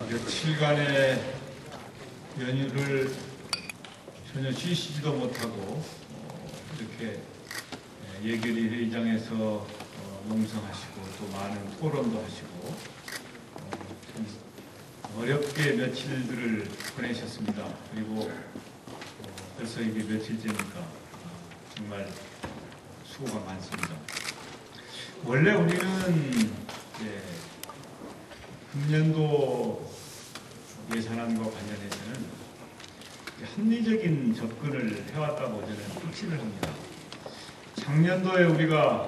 며칠간의 연휴를 전혀 쉬시지도 못하고 이렇게 예결위 회의장에서 농성하시고 또 많은 토론도 하시고 참 어렵게 며칠들을 보내셨습니다. 그리고 벌써 이게 며칠째니까 정말 수고가 많습니다. 원래 우리는 금년도 예산안과 관련해서는 합리적인 접근을 해왔다고 저는 확신을 합니다. 작년도에 우리가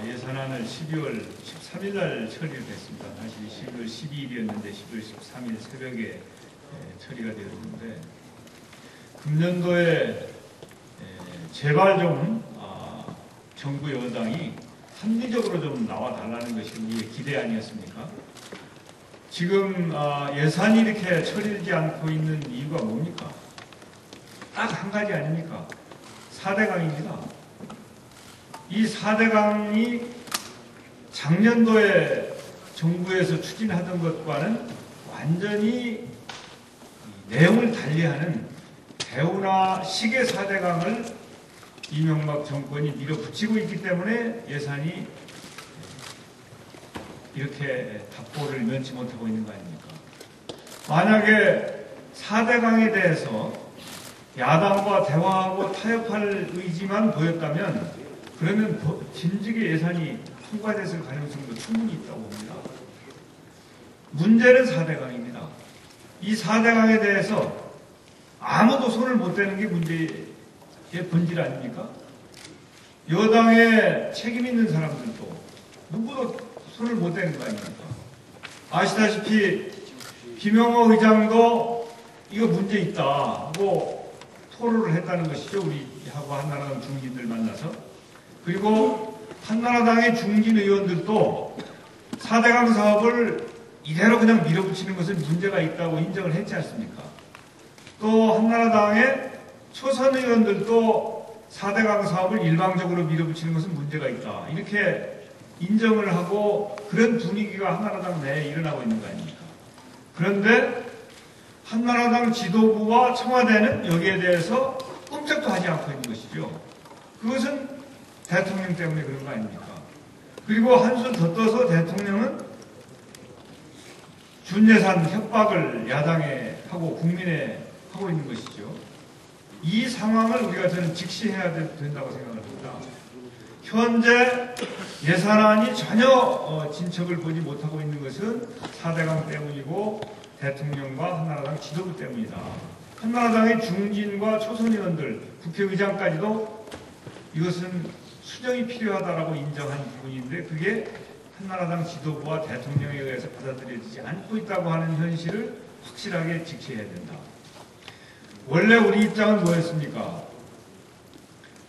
예산안을 12월 13일 날 처리를 했습니다. 사실 12월 12일이었는데 12월 13일 새벽에 처리가 되었는데, 금년도에 제발 좀 정부 여당이 합리적으로 좀 나와달라는 것이 우리의 기대 아니었습니까? 지금 예산이 이렇게 처리되지 않고 있는 이유가 뭡니까? 딱 한 가지 아닙니까? 4대강입니다. 이 4대강이 작년도에 정부에서 추진하던 것과는 완전히 내용을 달리하는 대우나 시계 4대강을 이명박 정권이 밀어붙이고 있기 때문에 예산이 이렇게 답보를 면치 못하고 있는 거 아닙니까? 만약에 4대강에 대해서 야당과 대화하고 타협할 의지만 보였다면 그러면 진즉에 예산이 통과됐을 가능성도 충분히 있다고 봅니다. 문제는 4대강입니다. 이 4대강에 대해서 아무도 손을 못 대는 게 문제의 본질 아닙니까? 여당에 책임 있는 사람들도 누구도 손을 못 대는 거 아닙니까? 아시다시피 김영호 의장도 이거 문제 있다 하고 토론을 했다는 것이죠. 우리하고 한나라당 중진들 만나서. 그리고 한나라당의 중진 의원들도 4대강 사업을 이대로 그냥 밀어붙이는 것은 문제가 있다고 인정을 했지 않습니까? 또 한나라당의 초선 의원들도 4대강 사업을 일방적으로 밀어붙이는 것은 문제가 있다, 이렇게 인정을 하고 그런 분위기가 한나라당 내에 일어나고 있는 거 아닙니까? 그런데 한나라당 지도부와 청와대는 여기에 대해서 꼼짝도 하지 않고 있는 것이죠. 그것은 대통령 때문에 그런 거 아닙니까? 그리고 한술 더 떠서 대통령은 준예산 협박을 야당에 하고 국민에 하고 있는 것이죠. 이 상황을 우리가 저는 직시해야 된다고 생각을 합니다. 현재 예산안이 전혀 진척을 보지 못하고 있는 것은 4대강 때문이고 대통령과 한나라당 지도부 때문이다. 한나라당의 중진과 초선 의원들, 국회의장까지도 이것은 수정이 필요하다라고 인정한 부분인데 그게 한나라당 지도부와 대통령에 의해서 받아들여지지 않고 있다고 하는 현실을 확실하게 직시해야 된다. 원래 우리 입장은 뭐였습니까?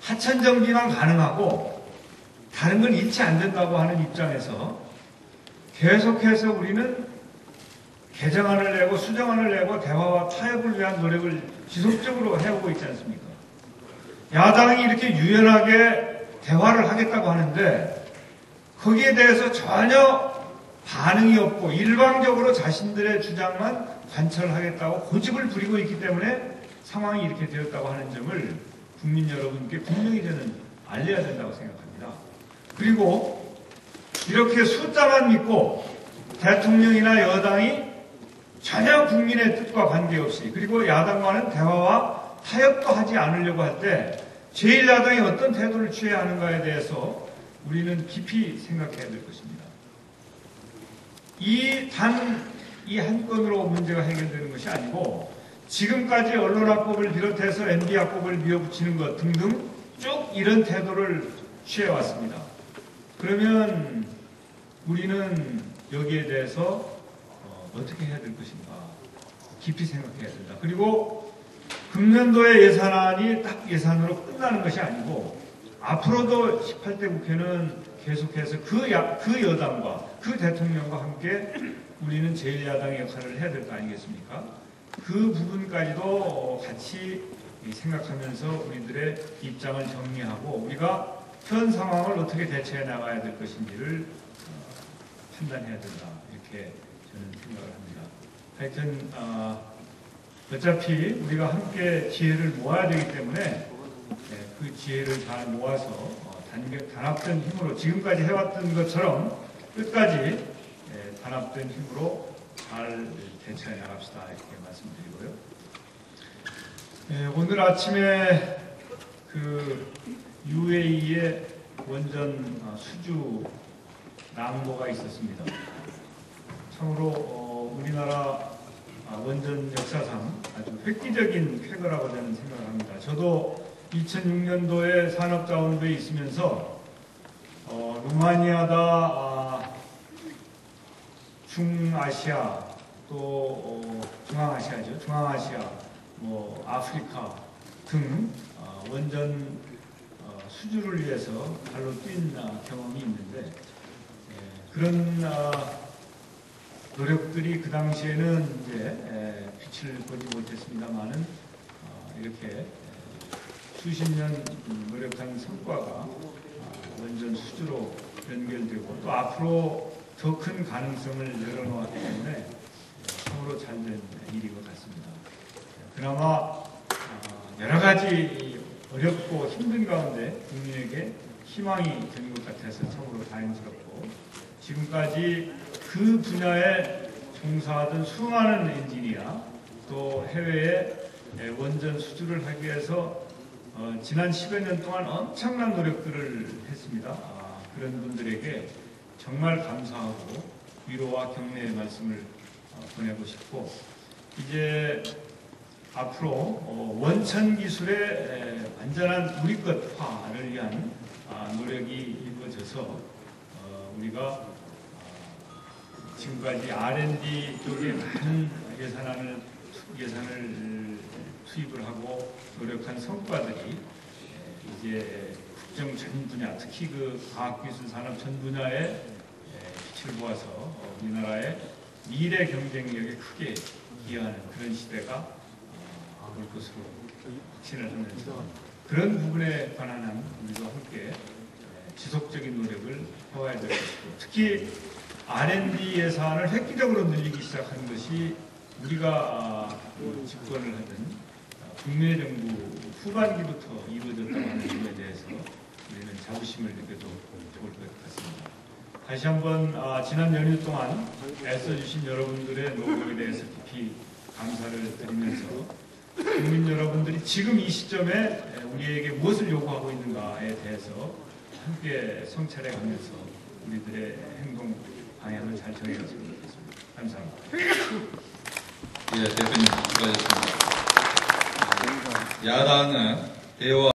하천정지만 가능하고 다른 건 잃지 안 된다고 하는 입장에서 계속해서 우리는 개정안을 내고 수정안을 내고 대화와 타협을 위한 노력을 지속적으로 해오고 있지 않습니까? 야당이 이렇게 유연하게 대화를 하겠다고 하는데 거기에 대해서 전혀 반응이 없고 일방적으로 자신들의 주장만 관철하겠다고 고집을 부리고 있기 때문에 상황이 이렇게 되었다고 하는 점을 국민 여러분께 분명히 저는 알려야 된다고 생각합니다. 그리고 이렇게 숫자만 믿고 대통령이나 여당이 전혀 국민의 뜻과 관계없이 그리고 야당과는 대화와 타협도 하지 않으려고 할 때 제1야당이 어떤 태도를 취해야 하는가에 대해서 우리는 깊이 생각해야 될 것입니다. 이 한 건으로 문제가 해결되는 것이 아니고 지금까지 언론학법을 비롯해서 MB학법을 밀어붙이는 것 등등 쭉 이런 태도를 취해왔습니다. 그러면 우리는 여기에 대해서 어떻게 해야 될 것인가 깊이 생각해야 된다. 그리고 금년도의 예산안이 딱 예산으로 끝나는 것이 아니고 앞으로도 18대 국회는 계속해서 그 여당과 그 대통령과 함께 우리는 제1야당의 역할을 해야 될 거 아니겠습니까? 그 부분까지도 같이 생각하면서 우리들의 입장을 정리하고 우리가 현 상황을 어떻게 대처해 나가야 될 것인지를 판단해야 된다. 이렇게 저는 생각을 합니다. 하여튼 어차피 우리가 함께 지혜를 모아야 되기 때문에 그 지혜를 잘 모아서 단합된 힘으로 지금까지 해왔던 것처럼 끝까지 단합된 힘으로 잘 대처해 나갑시다. 이렇게 말씀드리고요. 오늘 아침에 그 UAE의 원전 수주 낭보가 있었습니다. 참으로 우리나라 원전 역사상 아주 획기적인 쾌거라고 저는 생각을 합니다. 저도 2006년도에 산업자원부에 있으면서 루마니아다 중아시아 또 중앙아시아죠. 중앙아시아, 뭐 아프리카 등 원전 수주를 위해서 발로 뛴 경험이 있는데 그런 노력들이 그 당시에는 이제 빛을 보지 못했습니다만은 이렇게 수십 년 노력한 성과가 원전 수주로 연결되고 또 앞으로 더 큰 가능성을 열어놓았기 때문에 참으로 잘된 일인 것 같습니다. 그나마 여러 가지 어렵고 힘든 가운데 국민에게 희망이 된 것 같아서 참으로 다행스럽고 지금까지 그 분야에 종사하던 수많은 엔지니어 또 해외에 원전 수주를 하기 위해서 지난 10여 년 동안 엄청난 노력들을 했습니다. 그런 분들에게 정말 감사하고 위로와 격려의 말씀을 보내고 싶고 이제 앞으로 원천 기술의 완전한 우리 것화를 위한 노력이 이루어져서 우리가 지금까지 R&D 쪽에 많은 예산을 투입을 하고 노력한 성과들이 이제 국정 전 분야, 특히 그 과학기술 산업 전 분야에 빛을 보아서 우리나라의 미래 경쟁력에 크게 기여하는 그런 시대가 올 것으로 확신을 하면서 그런 부분에 관한 한 우리도 함께 지속적인 노력을 해와야 될 것이고 특히 R&D 예산을 획기적으로 늘리기 시작한 것이 우리가 집권을 하던 국내 정부 후반기부터 이루어졌다고 하는 점에 대해서 우리는 자부심을 느껴도 좋을 것 같습니다. 다시 한번 지난 연휴 동안 애써주신 여러분들의 노력에 대해서 깊이 감사를 드리면서 국민 여러분들이 지금 이 시점에 우리에게 무엇을 요구하고 있는가에 대해서 함께 성찰해가면서 우리들의 행동 방향을 잘 정해갔으면 좋겠습니다. 감사합니다. 예, 대표님 수고하셨습니다. 야당은 대화